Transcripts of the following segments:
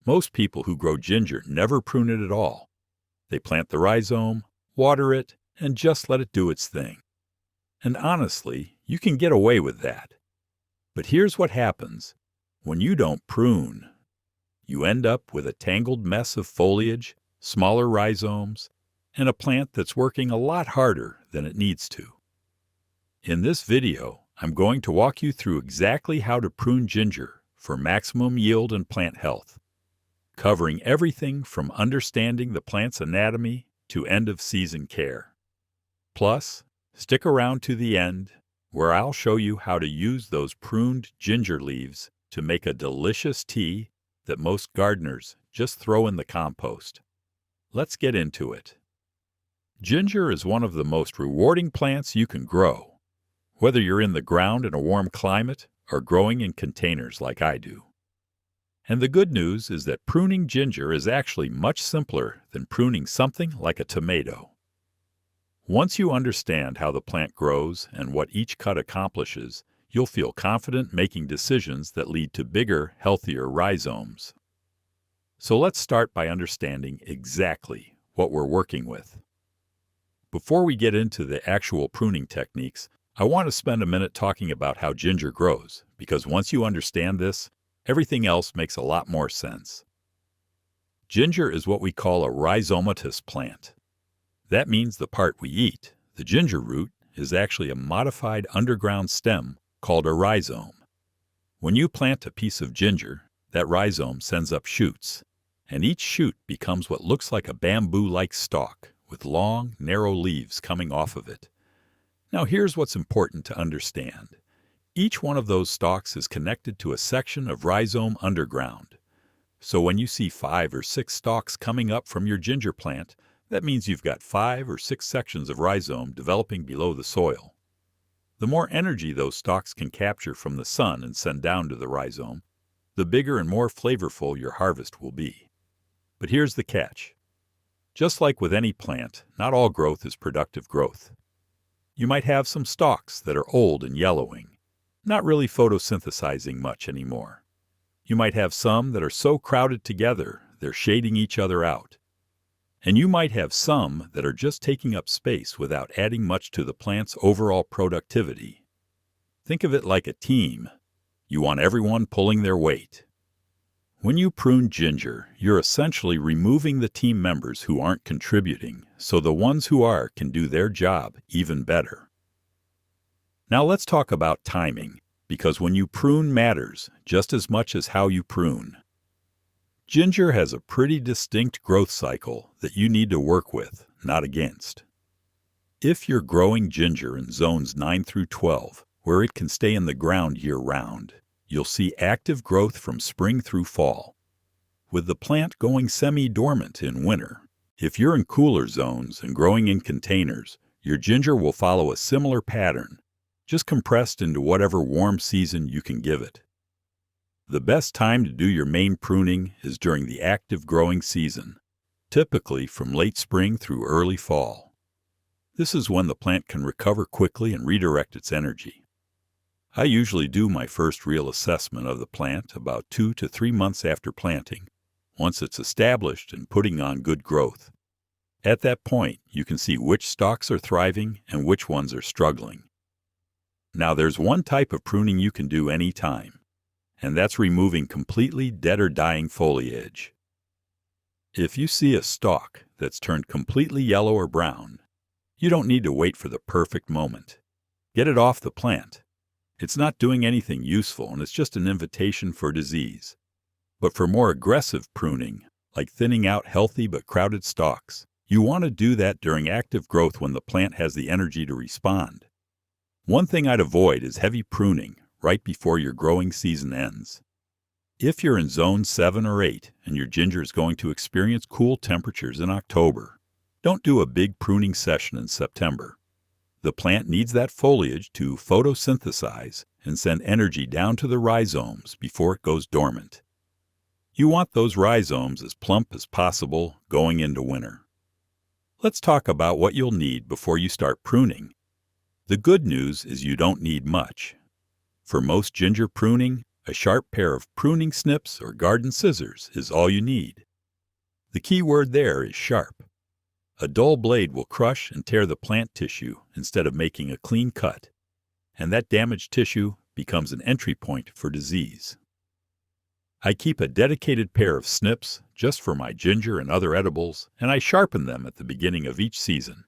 Most people who grow ginger never prune it at all. They plant the rhizome, water it, and just let it do its thing. And honestly, you can get away with that. But here's what happens when you don't prune. You end up with a tangled mess of foliage, smaller rhizomes, and a plant that's working a lot harder than it needs to. In this video, I'm going to walk you through exactly how to prune ginger for maximum yield and plant health, covering everything from understanding the plant's anatomy to end-of-season care. Plus, stick around to the end, where I'll show you how to use those pruned ginger leaves to make a delicious tea that most gardeners just throw in the compost. Let's get into it. Ginger is one of the most rewarding plants you can grow, whether you're in the ground in a warm climate or growing in containers like I do. And the good news is that pruning ginger is actually much simpler than pruning something like a tomato. Once you understand how the plant grows and what each cut accomplishes, you'll feel confident making decisions that lead to bigger, healthier rhizomes. So let's start by understanding exactly what we're working with. Before we get into the actual pruning techniques, I want to spend a minute talking about how ginger grows, because once you understand this, everything else makes a lot more sense. Ginger is what we call a rhizomatous plant. That means the part we eat, the ginger root, is actually a modified underground stem called a rhizome. When you plant a piece of ginger, that rhizome sends up shoots, and each shoot becomes what looks like a bamboo-like stalk with long, narrow leaves coming off of it. Now here's what's important to understand. Each one of those stalks is connected to a section of rhizome underground. So when you see 5 or 6 stalks coming up from your ginger plant, that means you've got 5 or 6 sections of rhizome developing below the soil. The more energy those stalks can capture from the sun and send down to the rhizome, the bigger and more flavorful your harvest will be. But here's the catch. Just like with any plant, not all growth is productive growth. You might have some stalks that are old and yellowing, not really photosynthesizing much anymore. You might have some that are so crowded together they're shading each other out. And you might have some that are just taking up space without adding much to the plant's overall productivity. Think of it like a team. You want everyone pulling their weight. When you prune ginger, you're essentially removing the team members who aren't contributing, so the ones who are can do their job even better. Now let's talk about timing, because when you prune matters just as much as how you prune. Ginger has a pretty distinct growth cycle that you need to work with, not against. If you're growing ginger in zones 9 through 12, where it can stay in the ground year-round, you'll see active growth from spring through fall, with the plant going semi-dormant in winter. If you're in cooler zones and growing in containers, your ginger will follow a similar pattern, just compressed into whatever warm season you can give it. The best time to do your main pruning is during the active growing season, typically from late spring through early fall. This is when the plant can recover quickly and redirect its energy. I usually do my first real assessment of the plant about 2 to 3 months after planting, once it's established and putting on good growth. At that point, you can see which stalks are thriving and which ones are struggling. Now there's one type of pruning you can do anytime, and that's removing completely dead or dying foliage. If you see a stalk that's turned completely yellow or brown, you don't need to wait for the perfect moment. Get it off the plant. It's not doing anything useful, and it's just an invitation for disease. But for more aggressive pruning, like thinning out healthy but crowded stalks, you want to do that during active growth when the plant has the energy to respond. One thing I'd avoid is heavy pruning right before your growing season ends. If you're in zone 7 or 8 and your ginger is going to experience cool temperatures in October, don't do a big pruning session in September. The plant needs that foliage to photosynthesize and send energy down to the rhizomes before it goes dormant. You want those rhizomes as plump as possible going into winter. Let's talk about what you'll need before you start pruning. The good news is you don't need much. For most ginger pruning, A sharp pair of pruning snips or garden scissors is all you need. The key word there is sharp. A dull blade will crush and tear the plant tissue instead of making a clean cut, and that damaged tissue becomes an entry point for disease. I keep a dedicated pair of snips just for my ginger and other edibles, and I sharpen them at the beginning of each season.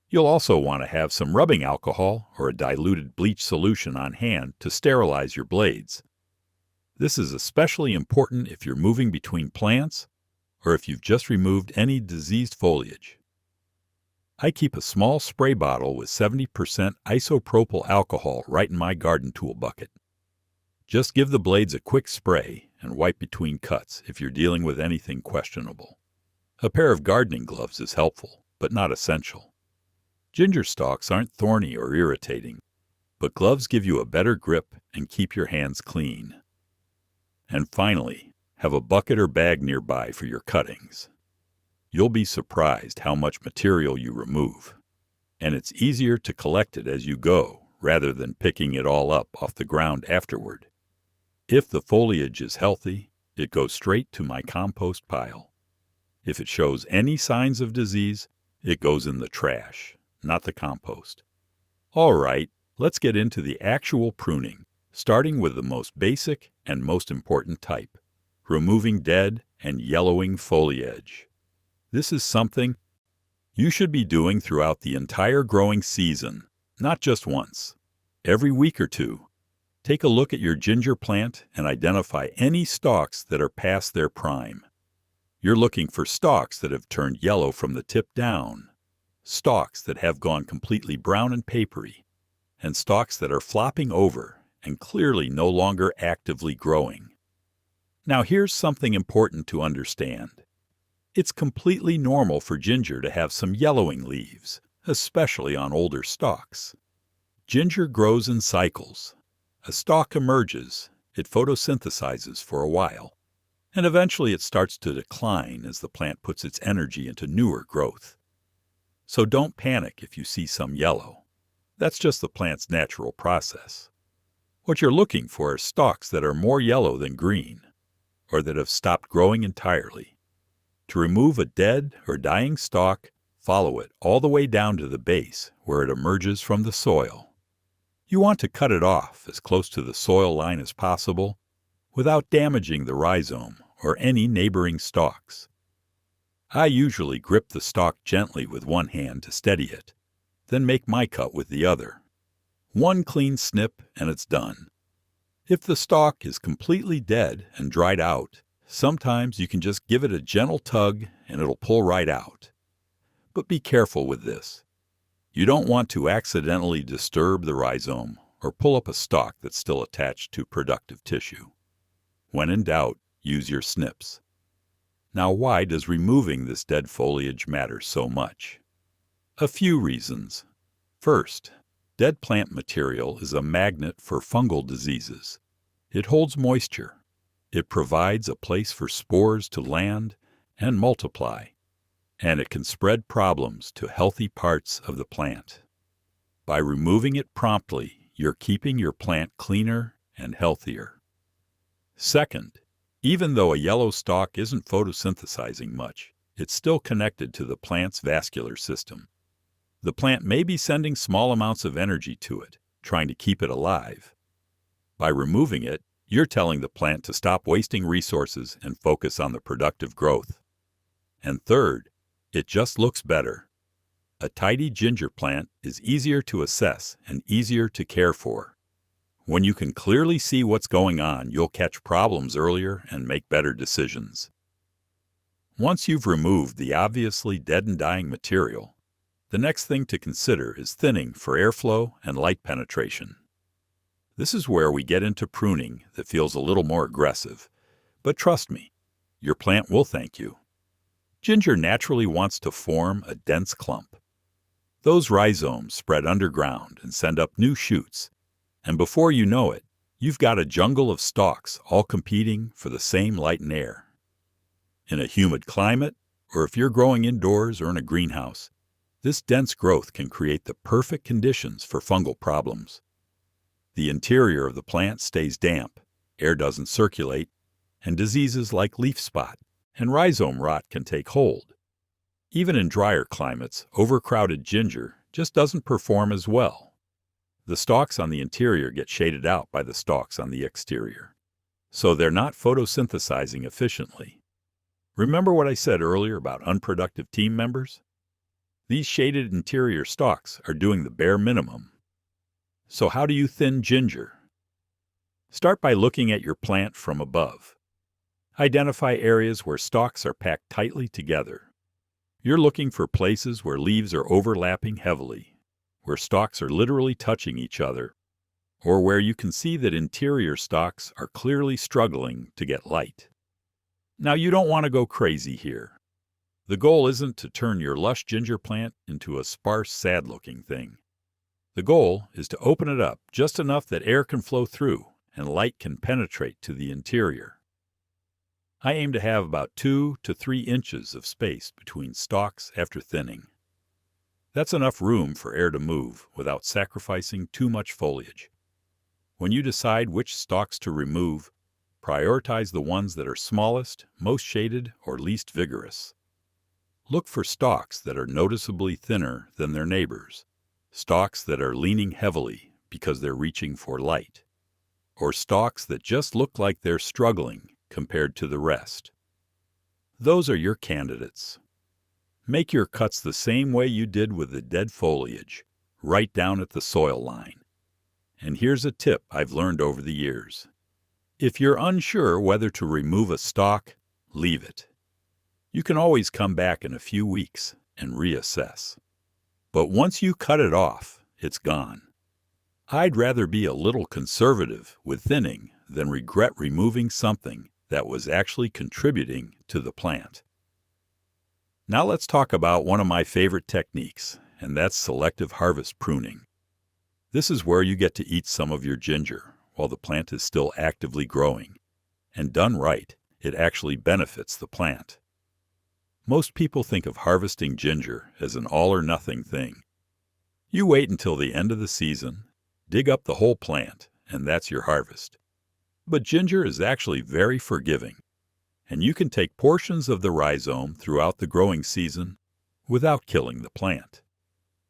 You'll also want to have some rubbing alcohol or a diluted bleach solution on hand to sterilize your blades. This is especially important if you're moving between plants or if you've just removed any diseased foliage. I keep a small spray bottle with 70% isopropyl alcohol right in my garden tool bucket. Just give the blades a quick spray and wipe between cuts if you're dealing with anything questionable. A pair of gardening gloves is helpful, but not essential. Ginger stalks aren't thorny or irritating, but gloves give you a better grip and keep your hands clean. And finally, have a bucket or bag nearby for your cuttings. You'll be surprised how much material you remove, and it's easier to collect it as you go rather than picking it all up off the ground afterward. If the foliage is healthy, it goes straight to my compost pile. If it shows any signs of disease, it goes in the trash, not the compost. All right, let's get into the actual pruning, starting with the most basic and most important type, removing dead and yellowing foliage. This is something you should be doing throughout the entire growing season, not just once. Every week or two, take a look at your ginger plant and identify any stalks that are past their prime. You're looking for stalks that have turned yellow from the tip down, stalks that have gone completely brown and papery, and stalks that are flopping over and clearly no longer actively growing. Now here's something important to understand. It's completely normal for ginger to have some yellowing leaves, especially on older stalks. Ginger grows in cycles. A stalk emerges, it photosynthesizes for a while, and eventually it starts to decline as the plant puts its energy into newer growth. So don't panic if you see some yellow. That's just the plant's natural process. What you're looking for are stalks that are more yellow than green, or that have stopped growing entirely. To remove a dead or dying stalk, follow it all the way down to the base where it emerges from the soil. You want to cut it off as close to the soil line as possible without damaging the rhizome or any neighboring stalks. I usually grip the stalk gently with one hand to steady it, then make my cut with the other. One clean snip and it's done. If the stalk is completely dead and dried out, sometimes you can just give it a gentle tug and it'll pull right out. But be careful with this. You don't want to accidentally disturb the rhizome or pull up a stalk that's still attached to productive tissue. When in doubt, use your snips. Now, why does removing this dead foliage matter so much? A few reasons. First, dead plant material is a magnet for fungal diseases. It holds moisture. It provides a place for spores to land and multiply, and it can spread problems to healthy parts of the plant. By removing it promptly, you're keeping your plant cleaner and healthier. Second, even though a yellow stalk isn't photosynthesizing much, it's still connected to the plant's vascular system. The plant may be sending small amounts of energy to it, trying to keep it alive. By removing it, you're telling the plant to stop wasting resources and focus on the productive growth. And third, it just looks better. A tidy ginger plant is easier to assess and easier to care for. When you can clearly see what's going on, you'll catch problems earlier and make better decisions. Once you've removed the obviously dead and dying material, the next thing to consider is thinning for airflow and light penetration. This is where we get into pruning that feels a little more aggressive, but trust me, your plant will thank you. Ginger naturally wants to form a dense clump. Those rhizomes spread underground and send up new shoots, and before you know it, you've got a jungle of stalks all competing for the same light and air. In a humid climate, or if you're growing indoors or in a greenhouse, this dense growth can create the perfect conditions for fungal problems. The interior of the plant stays damp, air doesn't circulate, and diseases like leaf spot and rhizome rot can take hold. Even in drier climates, overcrowded ginger just doesn't perform as well. The stalks on the interior get shaded out by the stalks on the exterior, so they're not photosynthesizing efficiently. Remember what I said earlier about unproductive team members? These shaded interior stalks are doing the bare minimum. So how do you thin ginger? Start by looking at your plant from above. Identify areas where stalks are packed tightly together. You're looking for places where leaves are overlapping heavily, where stalks are literally touching each other, or where you can see that interior stalks are clearly struggling to get light. Now, you don't want to go crazy here. The goal isn't to turn your lush ginger plant into a sparse, sad-looking thing. The goal is to open it up just enough that air can flow through and light can penetrate to the interior. I aim to have about 2 to 3 inches of space between stalks after thinning. That's enough room for air to move without sacrificing too much foliage. When you decide which stalks to remove, prioritize the ones that are smallest, most shaded, or least vigorous. Look for stalks that are noticeably thinner than their neighbors, stalks that are leaning heavily because they're reaching for light, or stalks that just look like they're struggling compared to the rest. Those are your candidates. Make your cuts the same way you did with the dead foliage, right down at the soil line. And here's a tip I've learned over the years. If you're unsure whether to remove a stalk, leave it. You can always come back in a few weeks and reassess. But once you cut it off, it's gone. I'd rather be a little conservative with thinning than regret removing something that was actually contributing to the plant. Now let's talk about one of my favorite techniques, and that's selective harvest pruning. This is where you get to eat some of your ginger while the plant is still actively growing. And done right, it actually benefits the plant. Most people think of harvesting ginger as an all-or-nothing thing. You wait until the end of the season, dig up the whole plant, and that's your harvest. But ginger is actually very forgiving, and you can take portions of the rhizome throughout the growing season without killing the plant.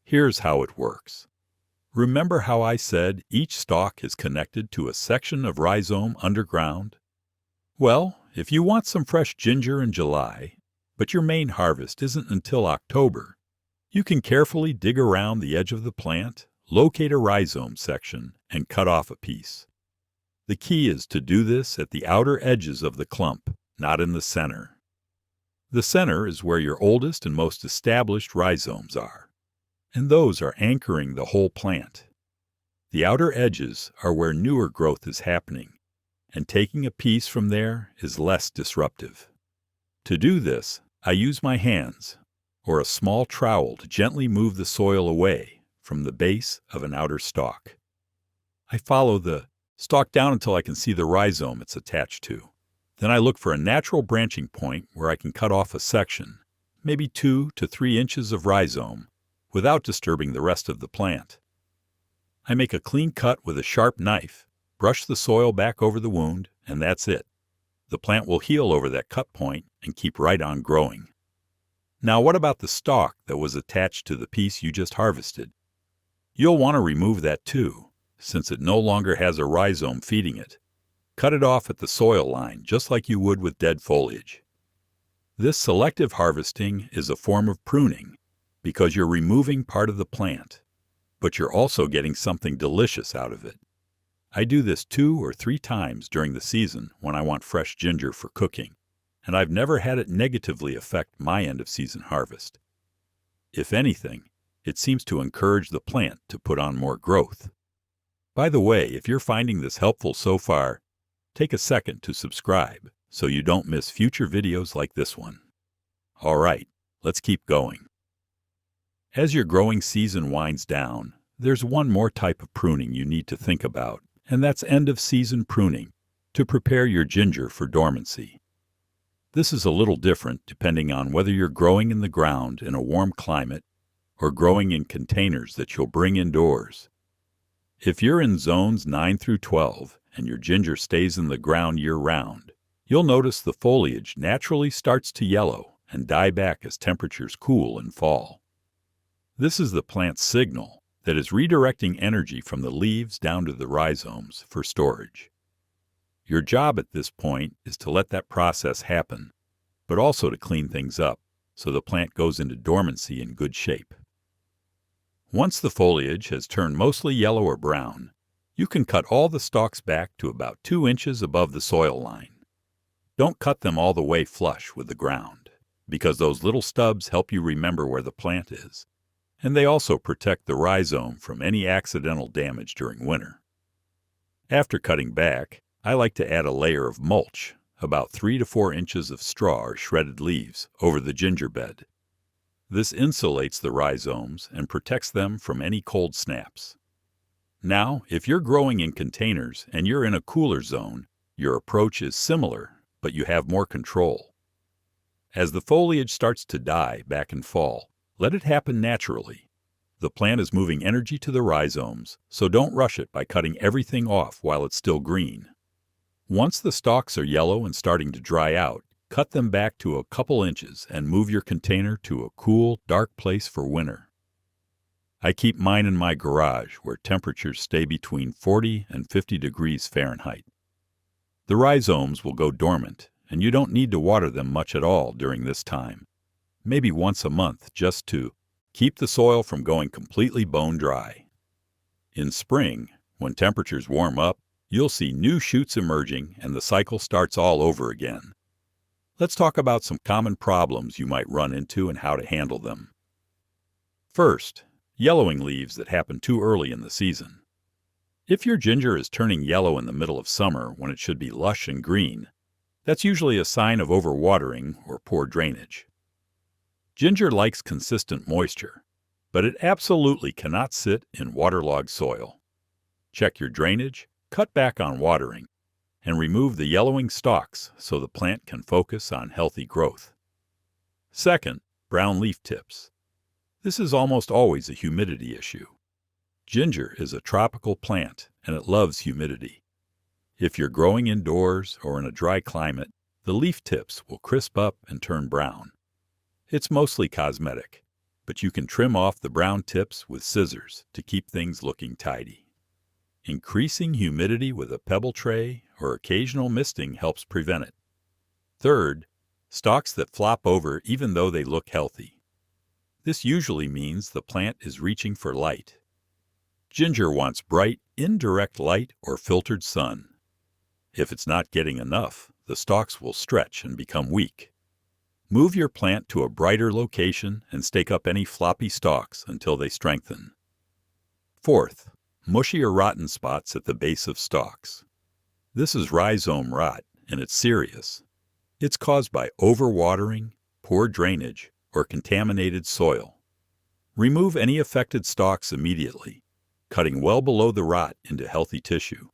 Here's how it works. Remember how I said each stalk is connected to a section of rhizome underground? Well, if you want some fresh ginger in July, but your main harvest isn't until October, you can carefully dig around the edge of the plant, locate a rhizome section, and cut off a piece. The key is to do this at the outer edges of the clump, not in the center. The center is where your oldest and most established rhizomes are, and those are anchoring the whole plant. The outer edges are where newer growth is happening, and taking a piece from there is less disruptive. To do this, I use my hands or a small trowel to gently move the soil away from the base of an outer stalk. I follow the stalk down until I can see the rhizome it's attached to. Then I look for a natural branching point where I can cut off a section, maybe 2 to 3 inches of rhizome, without disturbing the rest of the plant. I make a clean cut with a sharp knife, brush the soil back over the wound, and that's it. The plant will heal over that cut point and keep right on growing. Now, what about the stalk that was attached to the piece you just harvested? You'll want to remove that too, since it no longer has a rhizome feeding it. Cut it off at the soil line, just like you would with dead foliage. This selective harvesting is a form of pruning because you're removing part of the plant, but you're also getting something delicious out of it. I do this 2 or 3 times during the season when I want fresh ginger for cooking, and I've never had it negatively affect my end-of-season harvest. If anything, it seems to encourage the plant to put on more growth. By the way, if you're finding this helpful so far, take a second to subscribe so you don't miss future videos like this one. All right, let's keep going. As your growing season winds down, there's one more type of pruning you need to think about, and that's end-of-season pruning to prepare your ginger for dormancy. This is a little different depending on whether you're growing in the ground in a warm climate or growing in containers that you'll bring indoors. If you're in zones 9 through 12 and your ginger stays in the ground year-round, you'll notice the foliage naturally starts to yellow and die back as temperatures cool and fall. This is the plant's signal that is redirecting energy from the leaves down to the rhizomes for storage. Your job at this point is to let that process happen, but also to clean things up so the plant goes into dormancy in good shape. Once the foliage has turned mostly yellow or brown, you can cut all the stalks back to about 2 inches above the soil line. Don't cut them all the way flush with the ground, because those little stubs help you remember where the plant is, and they also protect the rhizome from any accidental damage during winter. After cutting back, I like to add a layer of mulch, about 3 to 4 inches of straw or shredded leaves, over the ginger bed. This insulates the rhizomes and protects them from any cold snaps. Now, if you're growing in containers and you're in a cooler zone, your approach is similar, but you have more control. As the foliage starts to die back in fall, let it happen naturally. The plant is moving energy to the rhizomes, so don't rush it by cutting everything off while it's still green. Once the stalks are yellow and starting to dry out, cut them back to a couple inches and move your container to a cool, dark place for winter. I keep mine in my garage where temperatures stay between 40 and 50 degrees Fahrenheit. The rhizomes will go dormant, and you don't need to water them much at all during this time, maybe once a month just to keep the soil from going completely bone dry. In spring, when temperatures warm up, you'll see new shoots emerging and the cycle starts all over again. Let's talk about some common problems you might run into and how to handle them. First, yellowing leaves that happen too early in the season. If your ginger is turning yellow in the middle of summer when it should be lush and green, that's usually a sign of overwatering or poor drainage. Ginger likes consistent moisture, but it absolutely cannot sit in waterlogged soil. Check your drainage, cut back on watering, and remove the yellowing stalks so the plant can focus on healthy growth. Second, brown leaf tips. This is almost always a humidity issue. Ginger is a tropical plant and it loves humidity. If you're growing indoors or in a dry climate, the leaf tips will crisp up and turn brown. It's mostly cosmetic, but you can trim off the brown tips with scissors to keep things looking tidy. Increasing humidity with a pebble tray or occasional misting helps prevent it. Third, stalks that flop over even though they look healthy. This usually means the plant is reaching for light. Ginger wants bright, indirect light or filtered sun. If it's not getting enough, the stalks will stretch and become weak. Move your plant to a brighter location and stake up any floppy stalks until they strengthen. Fourth, mushy or rotten spots at the base of stalks. This is rhizome rot, and it's serious. It's caused by overwatering, poor drainage, or contaminated soil. Remove any affected stalks immediately, cutting well below the rot into healthy tissue.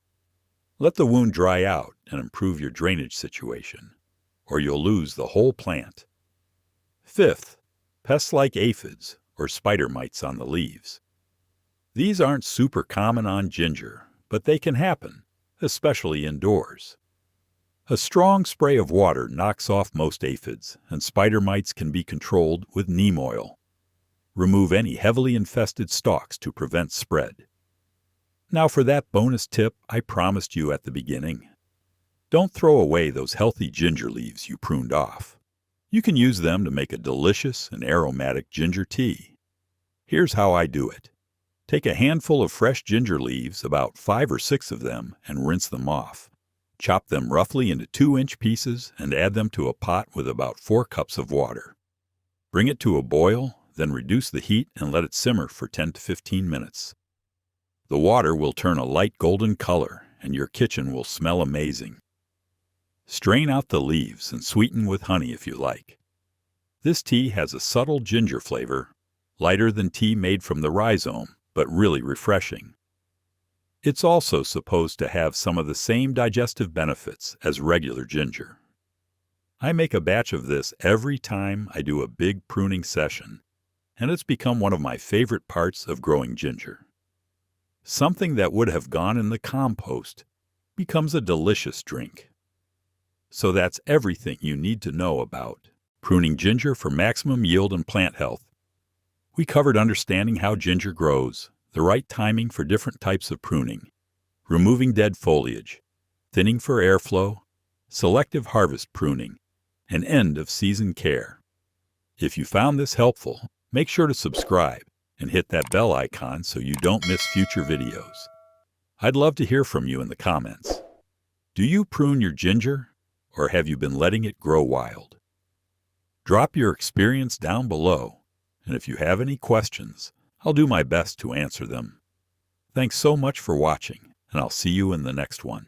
Let the wound dry out and improve your drainage situation, or you'll lose the whole plant. Fifth, pests like aphids or spider mites on the leaves. These aren't super common on ginger, but they can happen, especially indoors. A strong spray of water knocks off most aphids, and spider mites can be controlled with neem oil. Remove any heavily infested stalks to prevent spread. Now for that bonus tip I promised you at the beginning. Don't throw away those healthy ginger leaves you pruned off. You can use them to make a delicious and aromatic ginger tea. Here's how I do it. Take a handful of fresh ginger leaves, about 5 or 6 of them, and rinse them off. Chop them roughly into 2-inch pieces and add them to a pot with about 4 cups of water. Bring it to a boil, then reduce the heat and let it simmer for 10 to 15 minutes. The water will turn a light golden color and your kitchen will smell amazing. Strain out the leaves and sweeten with honey if you like. This tea has a subtle ginger flavor, lighter than tea made from the rhizome, but really refreshing. It's also supposed to have some of the same digestive benefits as regular ginger. I make a batch of this every time I do a big pruning session, and it's become one of my favorite parts of growing ginger. Something that would have gone in the compost becomes a delicious drink. So that's everything you need to know about pruning ginger for maximum yield and plant health. We covered understanding how ginger grows, the right timing for different types of pruning, removing dead foliage, thinning for airflow, selective harvest pruning, and end-of-season care. If you found this helpful, make sure to subscribe and hit that bell icon so you don't miss future videos. I'd love to hear from you in the comments. Do you prune your ginger, or have you been letting it grow wild? Drop your experience down below, and if you have any questions, I'll do my best to answer them. Thanks so much for watching, and I'll see you in the next one.